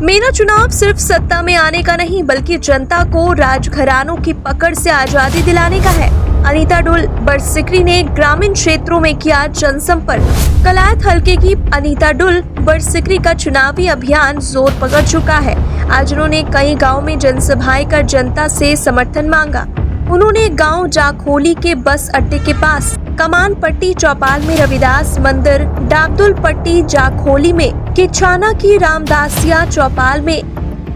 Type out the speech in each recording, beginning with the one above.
मेरा चुनाव सिर्फ सत्ता में आने का नहीं बल्कि जनता को राजघरानों की पकड़ से आजादी दिलाने का है। अनीता डुल बरसिकरी ने ग्रामीण क्षेत्रों में किया जनसंपर्क। कलायत हलके की अनीता डुल बरसिकरी का चुनावी अभियान जोर पकड़ चुका है। आज उन्होंने कई गाँव में जनसभाएं कर जनता से समर्थन मांगा। उन्होंने गांव जाखोली के बस अड्डे के पास, कमान पट्टी चौपाल में रविदास मंदिर, डाबदुल पट्टी जाखोली में, किचाना की रामदासिया चौपाल में,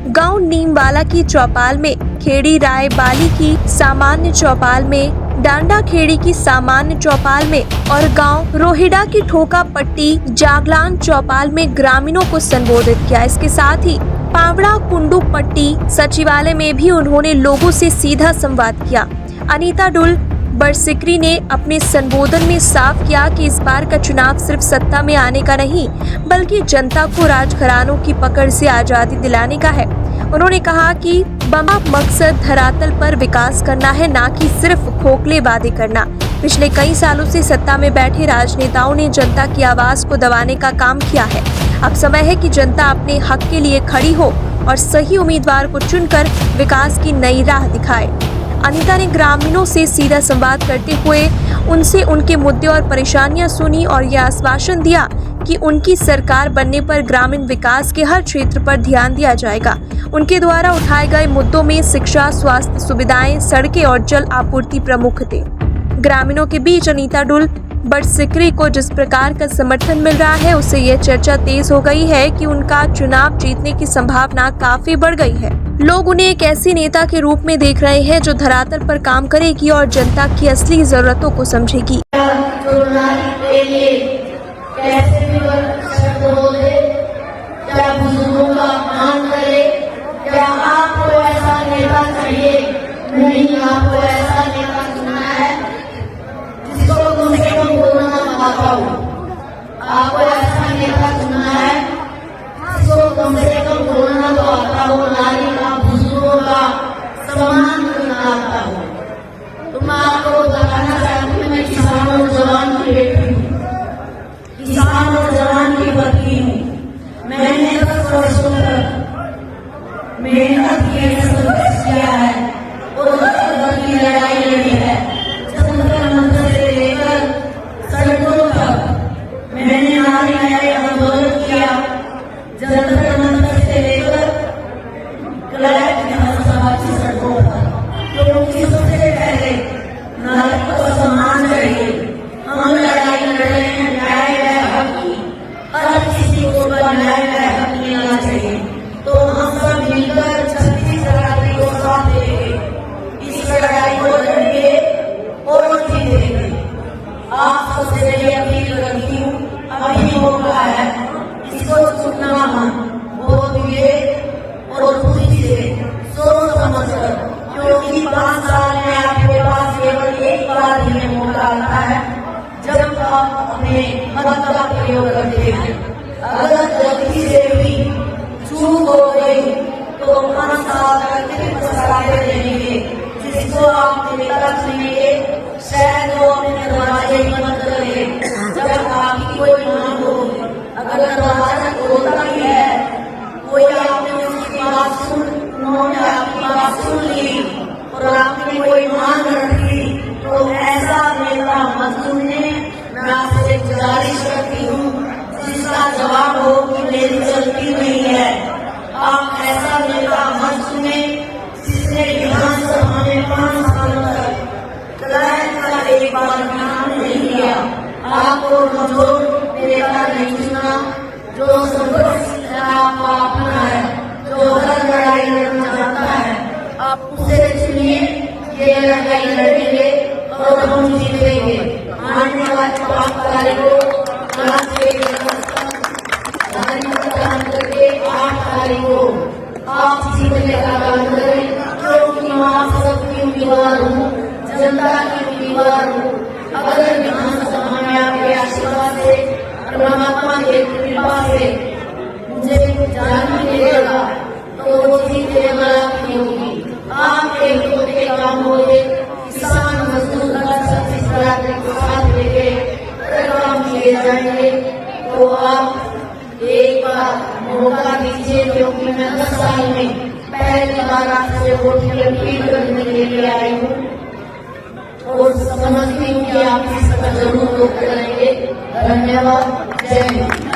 गांव नीमवाला की चौपाल में, खेड़ी राय बाली की सामान्य चौपाल में, डांडा खेड़ी की सामान्य चौपाल में और गांव रोहिडा की ठोका पट्टी जागलान चौपाल में ग्रामीणों को संबोधित किया। इसके साथ ही पावड़ा कुंडू पट्टी सचिवालय में भी उन्होंने लोगों से सीधा संवाद किया। अनीता डुल बरसिकरी ने अपने संबोधन में साफ किया कि इस बार का चुनाव सिर्फ सत्ता में आने का नहीं बल्कि जनता को राजघरानों की पकड़ से आजादी दिलाने का है। उन्होंने कहा कि बड़ा मकसद धरातल पर विकास करना है, ना कि सिर्फ खोखले वादे करना। पिछले कई सालों से सत्ता में बैठे राजनेताओं ने जनता की आवाज को दबाने का काम किया है। अब समय है कि जनता अपने हक के लिए खड़ी हो और सही उम्मीदवार को चुनकर विकास की नई राह दिखाए। अनीता ने ग्रामीणों से सीधा संवाद करते हुए उनसे उनके मुद्दे और परेशानियां सुनी और यह आश्वासन दिया कि उनकी सरकार बनने पर ग्रामीण विकास के हर क्षेत्र पर ध्यान दिया जाएगा। उनके द्वारा उठाए गए मुद्दों में शिक्षा, स्वास्थ्य सुविधाएं, सड़कें और जल आपूर्ति प्रमुख थे। ग्रामीणों के बीच अनीता डुल बरसिकरी को जिस प्रकार का समर्थन मिल रहा है, उससे यह चर्चा तेज हो गई है कि उनका चुनाव जीतने की संभावना काफी बढ़ गई है। लोग उन्हें एक ऐसी नेता के रूप में देख रहे हैं जो धरातल पर काम करेगी और जनता की असली जरूरतों को समझेगी। आपको ऐसा नेता चुनना है जिसको कम से कम बोलना तो आता हो, नारी का, बुजुर्गों का सम्मान करना आता हो। तो मैं आपको बताना चाहती हूँ, मैं किसान और जवान की बेटी हूँ, किसान और जवान की पत्नी हूँ। मैंने 10 वर्षों तक मेहनत की है, संघर्ष किया है और 10 वर्ष की लड़ाई लड़ी है। जंतर मंतर से लेकर सड़कों तक मैंने नारी न्याय आंदोलन किया। जंतर मंतर से लेकर कलायत विधानसभा की सड़कों पर, क्योंकि सबसे पहले नारी को सम्मान चाहिए। हम लड़ाई लड़ रहे हैं न्याय व हक की, हर किसी को न्याय व हक मिलना चाहिए। तो हम सब मिलकर 36 फरवरी को साथ देंगे, इस लड़ाई को लड़ेंगे और जीतेंगे। आप सबसे मेरी अपील करती हूँ, अभी मौका है, इसको चुनना वोट दिए और खुशी से सोच समझ कर, क्योंकि 5 साल में आपके पास केवल एक बार ही मौका आता है जब आप अपने मत का प्रयोग करते हैं। अगर गलती से भी चूक हो गई तो 5 साल तक सलाह देंगे, जिसको आप नेता चुनेंगे शायद वो अपने दरवाजे बंद कर ले जब आपकी कोई मांग हो। अगर दरवाजा खोलता ही है, कोई आपने उसकी बात सुन, उन्होंने आपकी बात सुन ली और आपने कोई मांग रखी, तो ऐसा नेता मत चुनने। मैं आपसे गुजारिश करती हूँ, जिसका जवाब हो कि मेरी गलती नहीं है। आप ऐसा नेता मत चुने जिसने विधानसभा में 5 सालों तक एक बार नाम नहीं किया, आपको कमजोर नेता नहीं चुना, जो संघर्ष आपका अपना है, जो हर लड़ाई लड़ना चाहता है, आप उसे चुनिए। ये लड़ाई लड़ेंगे और हम जीतेंगे। आने वाली 5 तारीख को करके 8 तारीख को आप जीतने का काम करें, क्योंकि आप सबकी उम्मीदवार हूँ, जनता की उम्मीदवार हूँ। अगर विधानसभा में आपके आशीर्वाद से, परमात्मा की कृपा से मुझे जान मिलेगा तो वो जीतने वाला नहीं होगी। आपके हितों के काम होंगे, किसान मजदूर का 36 फरवरी को साथ लेके काम किए जाएंगे। तो आप एक बार मौका दीजिए, क्योंकि कि मैं 10 साल में पहली बार आपसे वोट की अपील करने के लिए आई हूँ और समझती हूँ कि आप इस पर जरूर वोट करेंगे। धन्यवाद। जय हिंद।